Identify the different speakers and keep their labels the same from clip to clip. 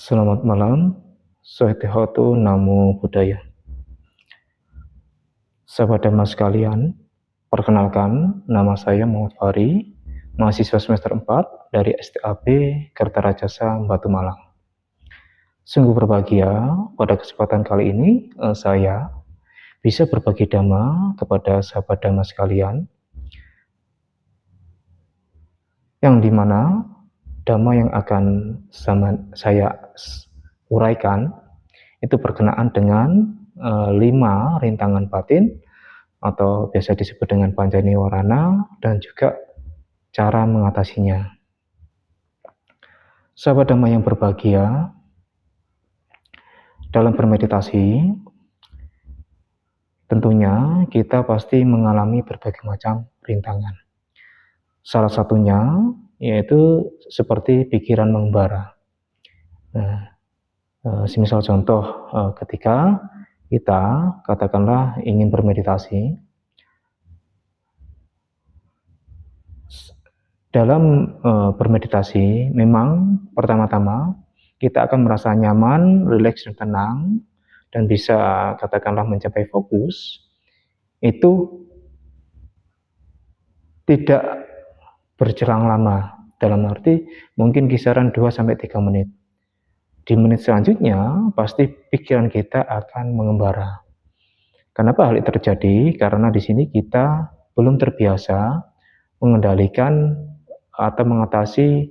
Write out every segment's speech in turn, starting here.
Speaker 1: Selamat malam, Swastiastu, Namo Buddhaya. Sahabat Dhamma sekalian, perkenalkan, nama saya Muhammad Fahri, mahasiswa semester 4 dari STAB Kertarajasa Batu Malang. Sungguh berbahagia pada kesempatan kali ini saya bisa berbagi Dhamma kepada sahabat Dhamma sekalian, yang dimana Dhamma yang akan saya uraikan itu berkenaan dengan 5 rintangan batin atau biasa disebut dengan Panca-Niwarana dan juga cara mengatasinya. Sahabat Dhamma yang berbahagia, dalam bermeditasi tentunya kita pasti mengalami berbagai macam rintangan. Salah satunya yaitu seperti pikiran mengembara. Nah, semisal contoh ketika kita katakanlah ingin bermeditasi, dalam bermeditasi memang pertama-tama kita akan merasa nyaman, rileks dan tenang dan bisa katakanlah mencapai fokus. Itu tidak berselang lama, dalam arti mungkin kisaran 2-3 menit. Di menit selanjutnya pasti pikiran kita akan mengembara. Kenapa hal itu terjadi? Karena di sini kita belum terbiasa mengendalikan atau mengatasi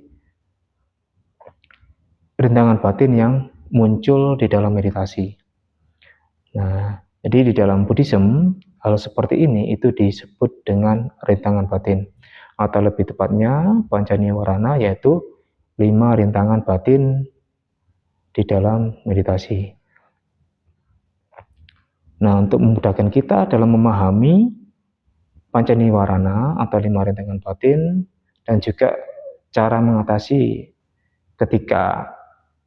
Speaker 1: rintangan batin yang muncul di dalam meditasi. Nah, jadi di dalam Buddhism, hal seperti ini itu disebut dengan rintangan batin. Atau lebih tepatnya, Panca-Niwarana, yaitu 5 rintangan batin di dalam meditasi. Nah, untuk memudahkan kita dalam memahami Panca-Niwarana atau 5 rintangan batin dan juga cara mengatasi ketika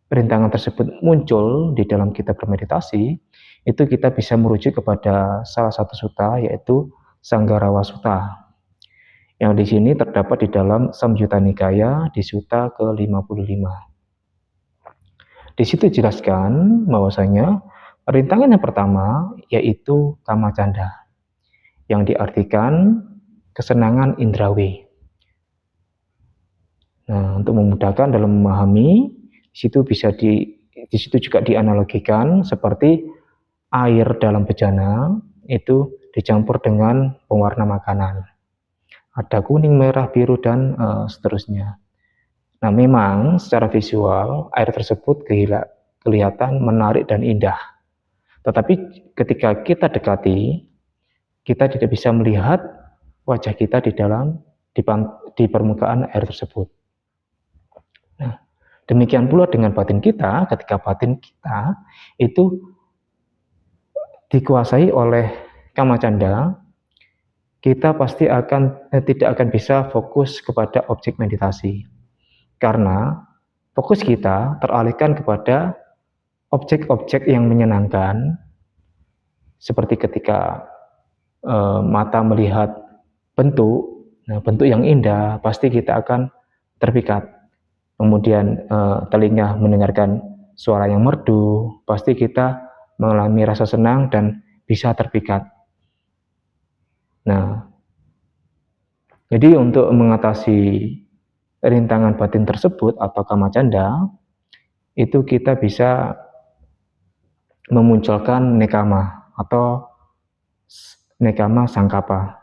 Speaker 1: rintangan tersebut muncul di dalam kita bermeditasi, itu kita bisa merujuk kepada salah satu sutta, yaitu Sanggarawa Sutta. Yang di sini terdapat di dalam Samyutta Nikaya di sutta ke-55. Di situ dijelaskan bahwasanya rintangan yang pertama yaitu kamacanda, yang diartikan kesenangan indrawi. Nah, untuk memudahkan dalam memahami, di situ juga dianalogikan seperti air dalam bejana itu dicampur dengan pewarna makanan. Ada kuning, merah, biru dan seterusnya. Nah, memang secara visual air tersebut kelihatan menarik dan indah. Tetapi ketika kita dekati, kita tidak bisa melihat wajah kita di permukaan air tersebut. Nah, demikian pula dengan batin kita, ketika batin kita itu dikuasai oleh kamacanda, kita pasti tidak akan bisa fokus kepada objek meditasi. Karena fokus kita teralihkan kepada objek-objek yang menyenangkan, seperti ketika mata melihat bentuk, bentuk yang indah, pasti kita akan terpikat. Kemudian telinga mendengarkan suara yang merdu, pasti kita mengalami rasa senang dan bisa terpikat. Nah, jadi untuk mengatasi rintangan batin tersebut atau kamacanda, itu kita bisa memunculkan nekama atau nekama sangkapa,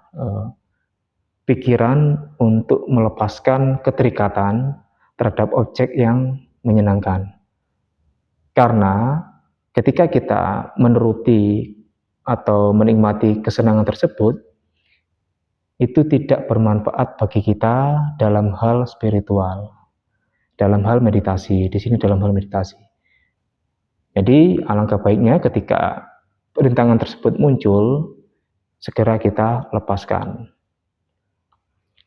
Speaker 1: pikiran untuk melepaskan keterikatan terhadap objek yang menyenangkan. Karena ketika kita menuruti atau menikmati kesenangan tersebut, itu tidak bermanfaat bagi kita dalam hal spiritual, dalam hal meditasi. Di sini dalam hal meditasi. Jadi alangkah baiknya ketika rintangan tersebut muncul, segera kita lepaskan.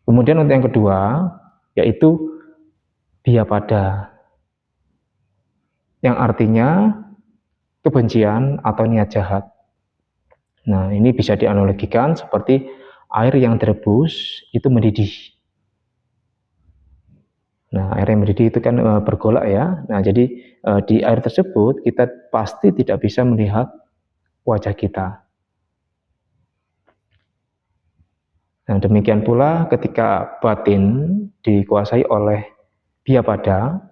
Speaker 1: Kemudian untuk yang kedua, yaitu biapada, yang artinya kebencian atau niat jahat. Nah, ini bisa dianalogikan seperti air yang direbus itu mendidih. Nah, air yang mendidih itu kan bergolak ya. Nah, jadi di air tersebut kita pasti tidak bisa melihat wajah kita. Nah, demikian pula ketika batin dikuasai oleh biya pada,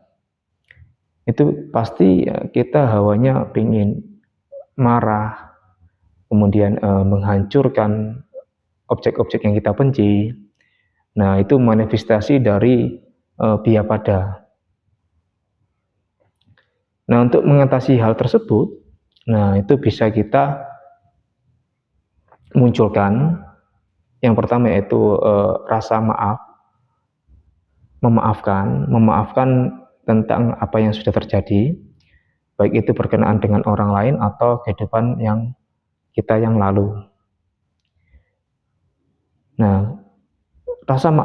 Speaker 1: itu pasti kita hawanya ingin marah, kemudian menghancurkan objek-objek yang kita benci. Nah, itu manifestasi dari biya pada. Nah, untuk mengatasi hal tersebut, nah itu bisa kita munculkan. Yang pertama yaitu rasa maaf, memaafkan tentang apa yang sudah terjadi, baik itu berkenaan dengan orang lain atau kehidupan yang kita yang lalu. Nah, rasa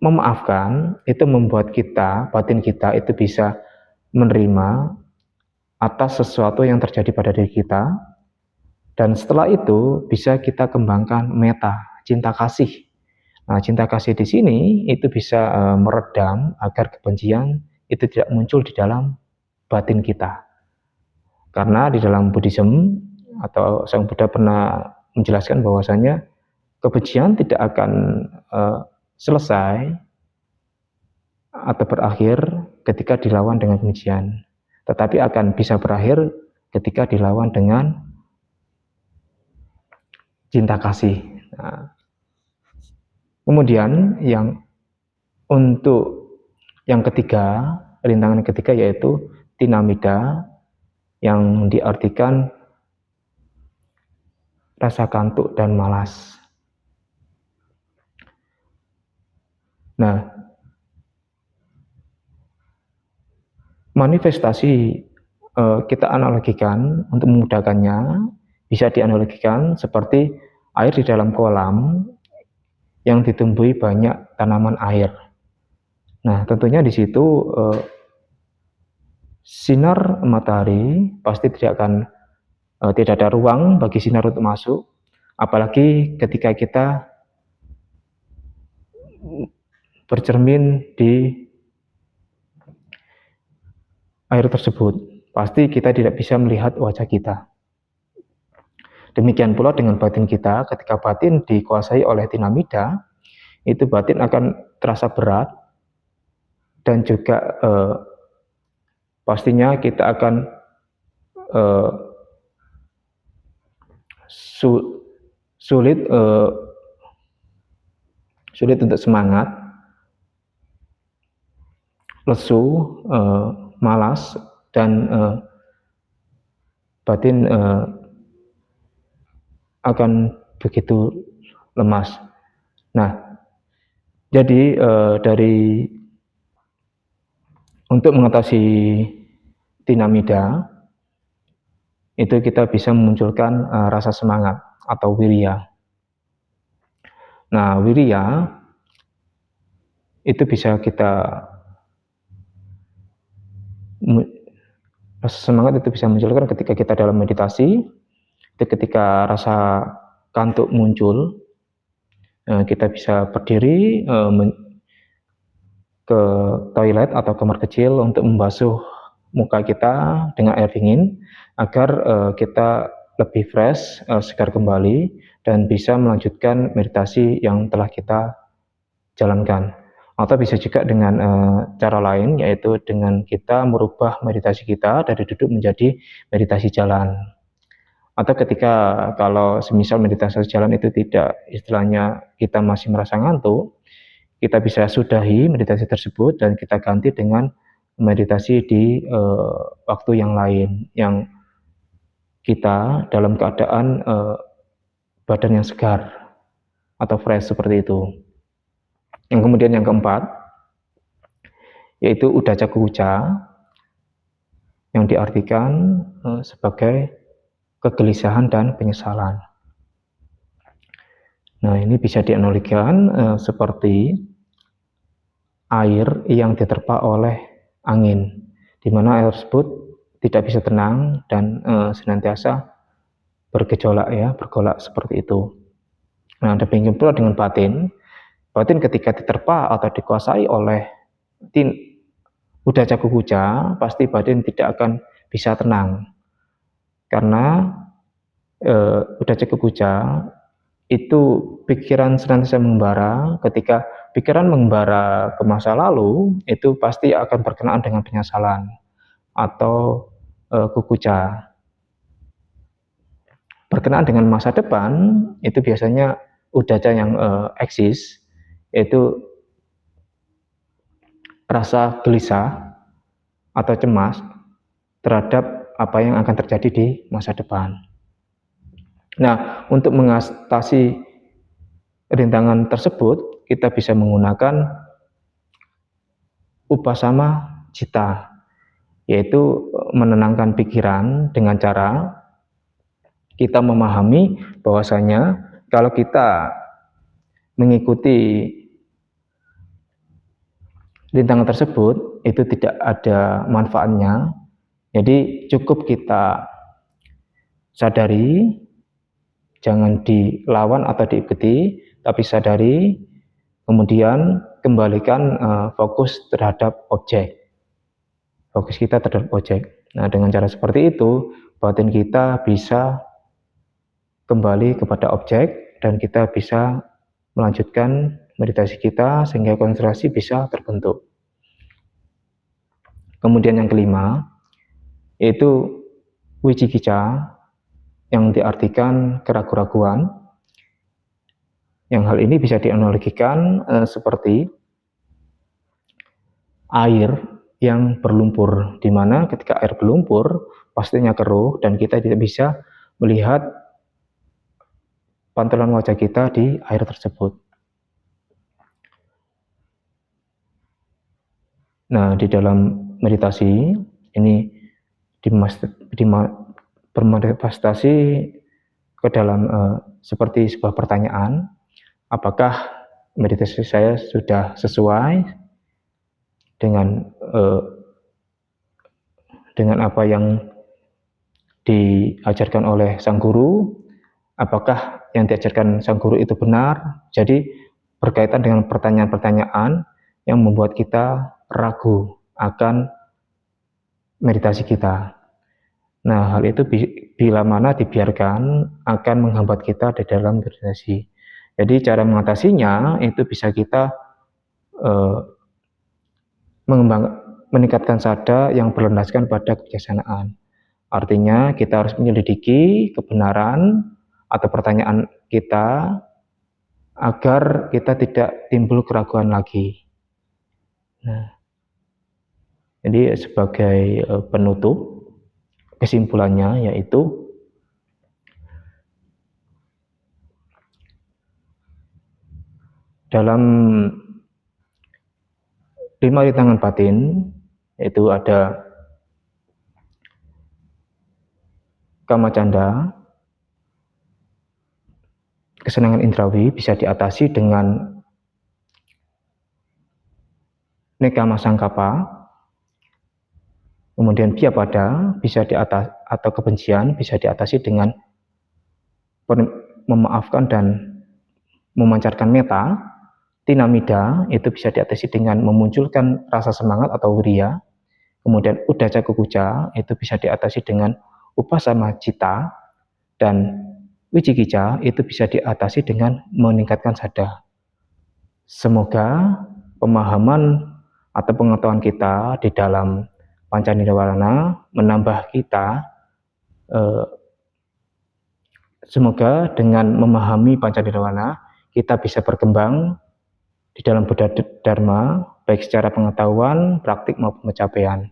Speaker 1: memaafkan itu membuat kita, batin kita itu bisa menerima atas sesuatu yang terjadi pada diri kita, dan setelah itu bisa kita kembangkan meta, cinta kasih. Nah, cinta kasih di sini itu bisa meredam agar kebencian itu tidak muncul di dalam batin kita. Karena di dalam Buddhism atau Sang Buddha pernah menjelaskan bahwasanya kebencian tidak akan selesai atau berakhir ketika dilawan dengan kebencian, tetapi akan bisa berakhir ketika dilawan dengan cinta kasih. Nah, kemudian untuk yang ketiga, rintangan ketiga yaitu tinamida, yang diartikan rasa kantuk dan malas. Nah, manifestasi kita analogikan untuk memudahkannya, bisa dianalogikan seperti air di dalam kolam yang ditumbuhi banyak tanaman air. Nah, tentunya di situ sinar matahari pasti tidak ada ruang bagi sinar untuk masuk, apalagi ketika kita bercermin di air tersebut, pasti kita tidak bisa melihat wajah kita. Demikian pula dengan batin kita, ketika batin dikuasai oleh tinamida, itu batin akan terasa berat, dan juga pastinya kita akan sulit untuk semangat, lesu, malas, dan batin akan begitu lemas. Nah, jadi untuk mengatasi tinamida itu kita bisa memunculkan rasa semangat atau wirya. Nah, wirya itu bisa rasa semangat itu bisa munculkan ketika kita dalam meditasi. Itu ketika rasa kantuk muncul, kita bisa berdiri ke toilet atau kamar kecil untuk membasuh muka kita dengan air dingin agar kita lebih fresh, segar kembali, dan bisa melanjutkan meditasi yang telah kita jalankan. Atau bisa juga dengan cara lain, yaitu dengan kita merubah meditasi kita dari duduk menjadi meditasi jalan. Atau ketika kalau semisal meditasi jalan itu tidak, istilahnya kita masih merasa ngantuk, kita bisa sudahi meditasi tersebut dan kita ganti dengan meditasi di waktu yang lain, yang kita dalam keadaan badan yang segar atau fresh seperti itu. Yang kemudian yang keempat yaitu udaca kuca, yang diartikan sebagai kegelisahan dan penyesalan. Nah, ini bisa dianalogikan seperti air yang diterpa oleh angin, di mana air tersebut tidak bisa tenang dan senantiasa bergejolak ya, bergolak seperti itu. Nah, demikian pula dengan batin. Batin ketika diterpa atau dikuasai oleh Udah cakup kuca, pasti batin tidak akan bisa tenang. Karena udah cakup kuca, itu pikiran senantiasa mengembara. Ketika pikiran mengembara ke masa lalu, itu pasti akan berkenaan dengan penyesalan atau kukuca. Berkenaan dengan masa depan, itu biasanya udaca yang eksis, yaitu rasa gelisah atau cemas terhadap apa yang akan terjadi di masa depan. Nah, untuk mengatasi rintangan tersebut, kita bisa menggunakan upasama cita, yaitu menenangkan pikiran dengan cara kita memahami bahwasanya kalau kita mengikuti rintangan tersebut itu tidak ada manfaatnya. Jadi cukup kita sadari, jangan dilawan atau diikuti, tapi sadari, kemudian kembalikan fokus terhadap objek. Fokus kita terhadap objek. Nah, dengan cara seperti itu, batin kita bisa kembali kepada objek dan kita bisa melanjutkan meditasi kita sehingga konsentrasi bisa terbentuk. Kemudian yang kelima, yaitu wicikica, yang diartikan keraguan-raguan. Yang hal ini bisa dianalogikan seperti air yang berlumpur, di mana ketika air berlumpur pastinya keruh dan kita tidak bisa melihat pantulan wajah kita di air tersebut. Nah, di dalam meditasi ini bermanifestasi ke dalam seperti sebuah pertanyaan, apakah meditasi saya sudah sesuai dengan apa yang diajarkan oleh sang guru? Apakah yang diajarkan sang guru itu benar? Jadi berkaitan dengan pertanyaan-pertanyaan yang membuat kita ragu akan meditasi kita. Nah, hal itu bila mana dibiarkan akan menghambat kita di dalam meditasi. Jadi cara mengatasinya itu bisa kita meningkatkan sada yang berlandaskan pada kebijaksanaan. Artinya kita harus menyelidiki kebenaran atau pertanyaan kita agar kita tidak timbul keraguan lagi. Nah, jadi sebagai penutup, kesimpulannya yaitu dalam 5 rintangan batin, yaitu ada kamacanda, kesenangan indrawi bisa diatasi dengan nekama sangkapa, kemudian biapada bisa diatasi, atau kebencian bisa diatasi dengan memaafkan dan memancarkan meta. Tinamida itu bisa diatasi dengan memunculkan rasa semangat atau wirya. Kemudian udaca kukuca itu bisa diatasi dengan upasama cita, dan wicikica itu bisa diatasi dengan meningkatkan sada. Semoga pemahaman atau pengetahuan kita di dalam Pancaniwarana menambah kita. Semoga dengan memahami Pancaniwarana kita bisa berkembang di dalam Buddha Dharma, baik secara pengetahuan, praktik maupun pencapaian.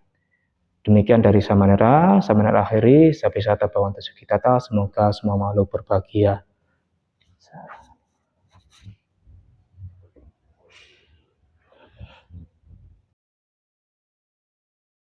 Speaker 1: Demikian dari Samanera akhiri, Sabisata Bhawantu Sukhitata, semoga semua makhluk berbahagia.